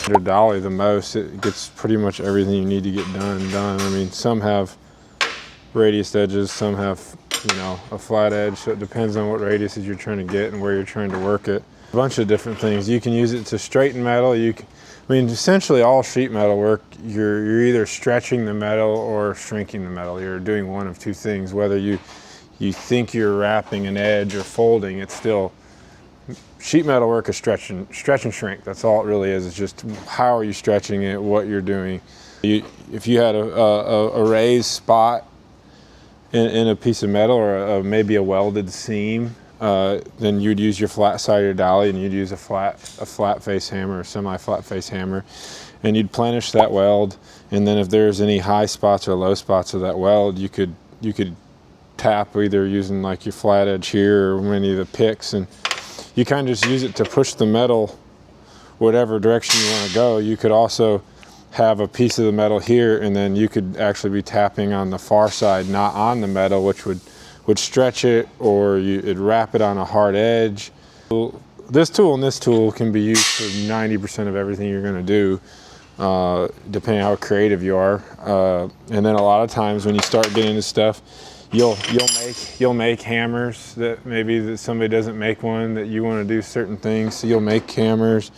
Your dolly the most, it gets pretty much everything you need to get done. I mean, some have radius edges, some have, you know, a flat edge, so it depends on what radiuses you're trying to get and where you're trying to work it. A bunch of different things. You can use it to straighten metal. I mean, essentially all sheet metal work, you're either stretching the metal or shrinking the metal. You're doing one of two things. Whether you think you're wrapping an edge or folding, it's still, sheet metal work is stretch and shrink. That's all it really is. It's just how are you stretching it, what you're doing. If you had a raised spot in a piece of metal, or maybe a welded seam, then you'd use your flat side of your dolly, and you'd use a flat face hammer or semi-flat face hammer, and you'd plenish that weld. And then if there's any high spots or low spots of that weld, you could tap either using like your flat edge here or any of the picks, and you kind of just use it to push the metal whatever direction you want to go. You could also have a piece of the metal here, and then you could actually be tapping on the far side, not on the metal, which would stretch it, or it'd wrap it on a hard edge. This tool and this tool can be used for 90% of everything you're going to do, depending on how creative you are. And then a lot of times when you start getting into stuff, you'll make hammers that maybe somebody doesn't make one, that you want to do certain things, so you'll make hammers,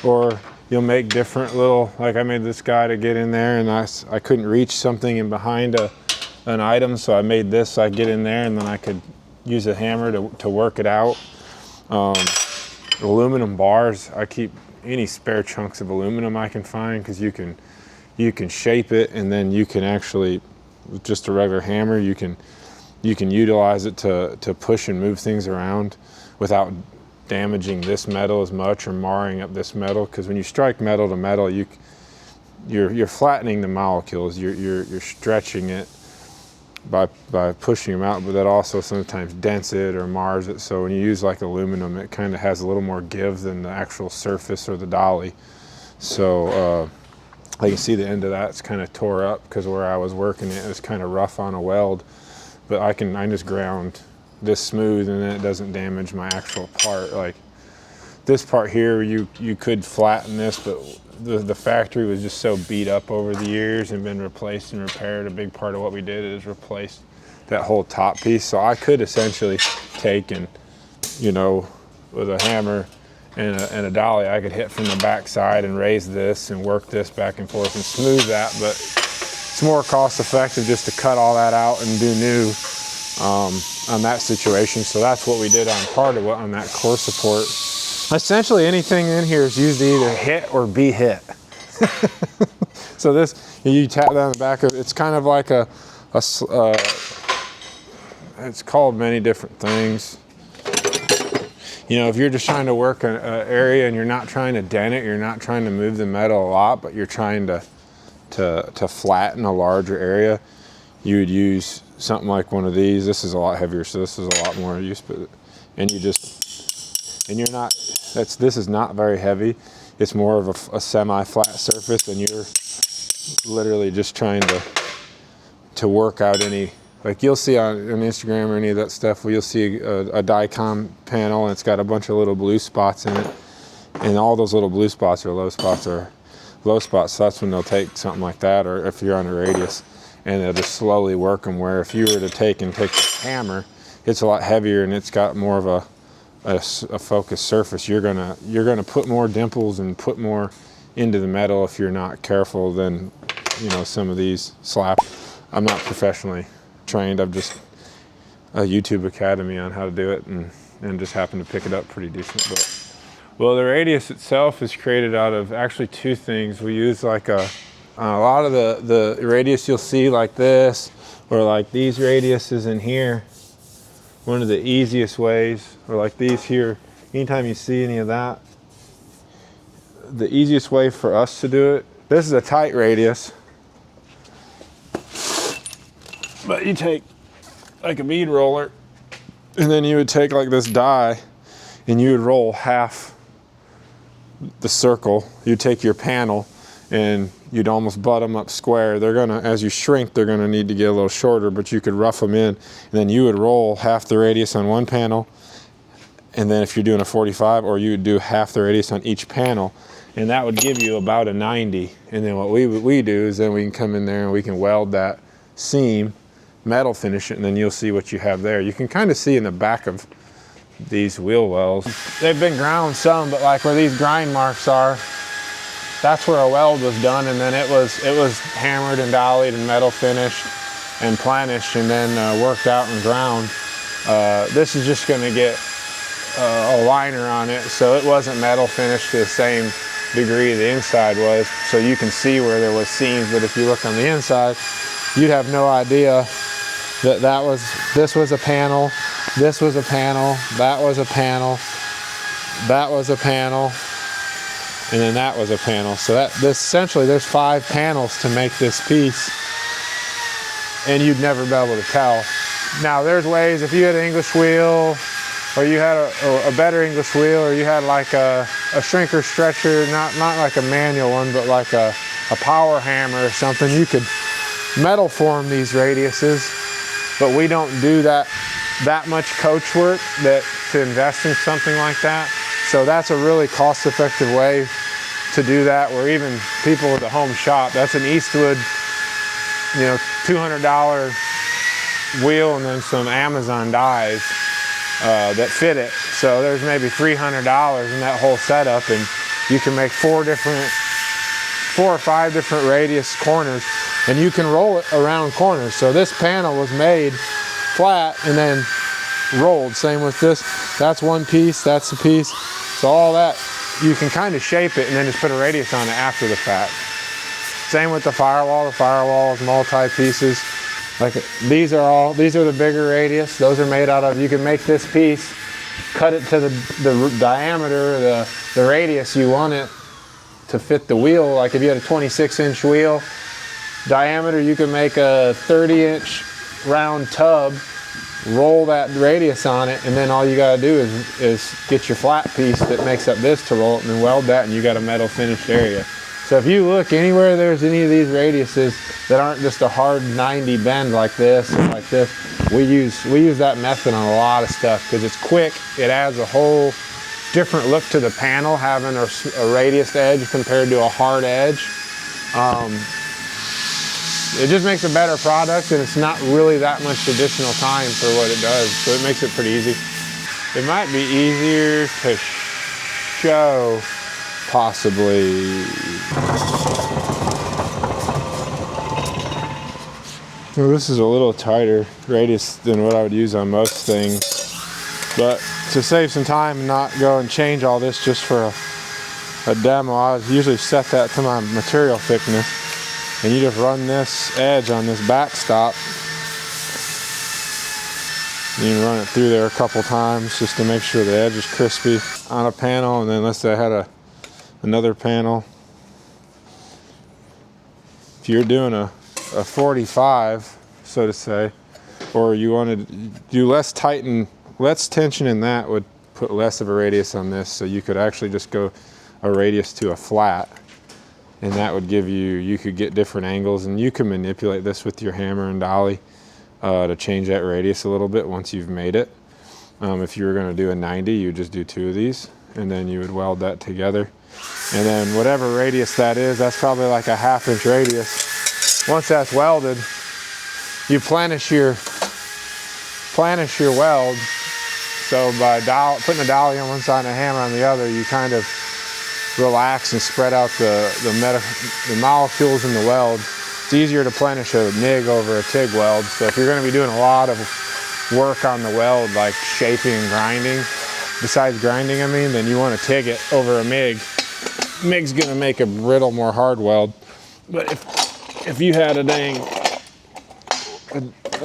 or you'll make different little, like I made this guy to get in there, and I couldn't reach something in behind an item, so I made this so I get in there, and then I could use a hammer to work it out. Aluminum bars, I keep any spare chunks of aluminum I can find, because you can shape it, and then you can actually, with just a regular hammer, you can utilize it to push and move things around without damaging this metal as much or marring up this metal. Because when you strike metal to metal, you're flattening the molecules, you're stretching it by pushing them out, but that also sometimes dents it or mars it. So when you use like aluminum, it kind of has a little more give than the actual surface or the dolly. So I can see the end of that's kind of tore up, because where I was working it was kind of rough on a weld, but I just ground this smooth, and then it doesn't damage my actual part. Like this part here, you could flatten this, but the factory was just so beat up over the years and been replaced and repaired. A big part of what we did is replace that whole top piece. So I could essentially take and, you know, with a hammer and a dolly, I could hit from the back side and raise this and work this back and forth and smooth that. But it's more cost effective just to cut all that out and do new on that situation. So that's what we did on that core support. Essentially anything in here is used to either hit or be hit. So this, you tap down the back of it, it's kind of like it's called many different things. You know, if you're just trying to work an area and you're not trying to dent it, you're not trying to move the metal a lot, but you're trying to flatten a larger area, you would use something like one of these. This is a lot heavier, so this is a lot more use, this is not very heavy. It's more of a semi-flat surface, and you're literally just trying to work out any, like you'll see on Instagram or any of that stuff, where you'll see a Dicom panel, and it's got a bunch of little blue spots in it, and all those little blue spots are low spots. So that's when they'll take something like that, or if you're on a radius, and they'll just slowly work them, where if you were to take the hammer, it's a lot heavier and it's got more of a focused surface. You're gonna put more dimples and put more into the metal if you're not careful than, you know, some of these slap. I'm not professionally trained. I'm just a YouTube academy on how to do it, and just happen to pick it up pretty decent. But well, the radius itself is created out of actually two things. We use like a lot of the radius you'll see like this, or like these radiuses in here. One of the easiest ways, or like these here, anytime you see any of that, the easiest way for us to do it, this is a tight radius, but you take like a bead roller, and then you would take like this die, and you would roll half the circle. You'd take your panel, and you'd almost butt them up square. They're gonna, as you shrink, they're gonna need to get a little shorter, but you could rough them in, and then you would roll half the radius on one panel And then if you're doing a 45, or you would do half the radius on each panel, and that would give you about a 90. And then what we do is then we can come in there and we can weld that seam, metal finish it, and then you'll see what you have there. You can kind of see in the back of these wheel wells. They've been ground some, but like where these grind marks are, that's where a weld was done, and then it was hammered and dollied and metal finished and planished, and then worked out and ground. This is just going to get a liner on it, so it wasn't metal finished to the same degree the inside was, so you can see where there was seams, but if you look on the inside, you'd have no idea that this was a panel, this was a panel, that was a panel, that was a panel, and then that was a panel. So essentially there's 5 panels to make this piece, and you'd never be able to tell. Now there's ways, if you had an English wheel, or you had a better English wheel, or you had like a shrinker stretcher, not like a manual one, but like a power hammer or something, you could metal form these radiuses, but we don't do that much coach work to invest in something like that. So that's a really cost-effective way to do that, where even people with a home shop, that's an Eastwood, $200 wheel and then some Amazon dies that fit it. So there's maybe $300 in that whole setup, and you can make 4 or 5 different radius corners, and you can roll it around corners. So this panel was made flat and then rolled. Same with this. That's one piece, that's a piece. So all that, you can kind of shape it and then just put a radius on it after the fact. Same with the firewall. The firewall is multi-pieces. Like these are the bigger radius. Those are made out of, you can make this piece, cut it to the diameter, the radius you want it to fit the wheel. Like if you had a 26-inch wheel diameter, you can make a 30-inch round tub, roll that radius on it, and then all you got to do is get your flat piece that makes up this to roll it, and then weld that, and you got a metal finished area. So if you look anywhere there's any of these radiuses that aren't just a hard 90 bend like this or like this, we use that method on a lot of stuff because it's quick. It adds a whole different look to the panel, having a radius edge compared to a hard edge. It just makes a better product, and it's not really that much additional time for what it does, so it makes it pretty easy. It might be easier to show, possibly. Well, this is a little tighter radius than what I would use on most things, but to save some time and not go and change all this just for a demo, I usually set that to my material thickness. And you just run this edge on this backstop. You can run it through there a couple times just to make sure the edge is crispy on a panel. And then let's say I had another panel. If you're doing a 45, so to say, or you want to do less tension in that, would put less of a radius on this. So you could actually just go a radius to a flat. And that would give you could get different angles, and you can manipulate this with your hammer and dolly to change that radius a little bit once you've made it. If you were going to do a 90, you would just do 2 of these, and then you would weld that together. And then whatever radius that is, that's probably like a 1/2 inch radius. Once that's welded, you planish your weld. So by putting a dolly on one side and a hammer on the other, you kind of relax and spread out the molecules in the weld. It's easier to planish a MIG over a TIG weld. So if you're going to be doing a lot of work on the weld, like shaping and grinding, besides grinding I mean, then you want to TIG it over a MIG. MIG's going to make a brittle, more hard weld. But if you had a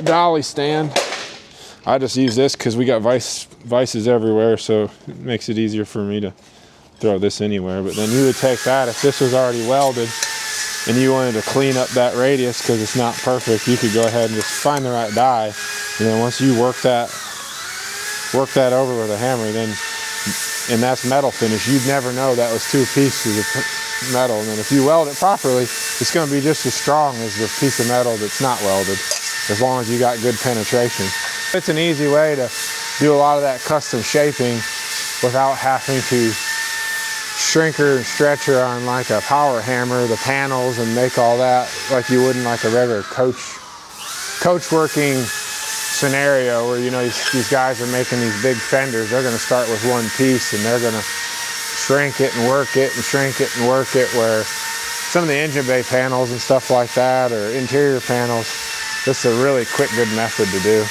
dolly stand, I just use this because we got vices everywhere, so it makes it easier for me to throw this anywhere. But then you would take that, if this was already welded and you wanted to clean up that radius because it's not perfect, you could go ahead and just find the right die, and then once you work that over with a hammer, and that's metal finish, you'd never know that was 2 pieces of metal. And then if you weld it properly, it's going to be just as strong as the piece of metal that's not welded, as long as you got good penetration. It's an easy way to do a lot of that custom shaping without having to shrinker and stretcher on like a power hammer the panels and make all that like you would in like a regular coach working scenario where, you know, these guys are making these big fenders. They're going to start with one piece and they're going to shrink it and work it and shrink it and work it, where some of the engine bay panels and stuff like that, or interior panels, this is a really quick, good method to do.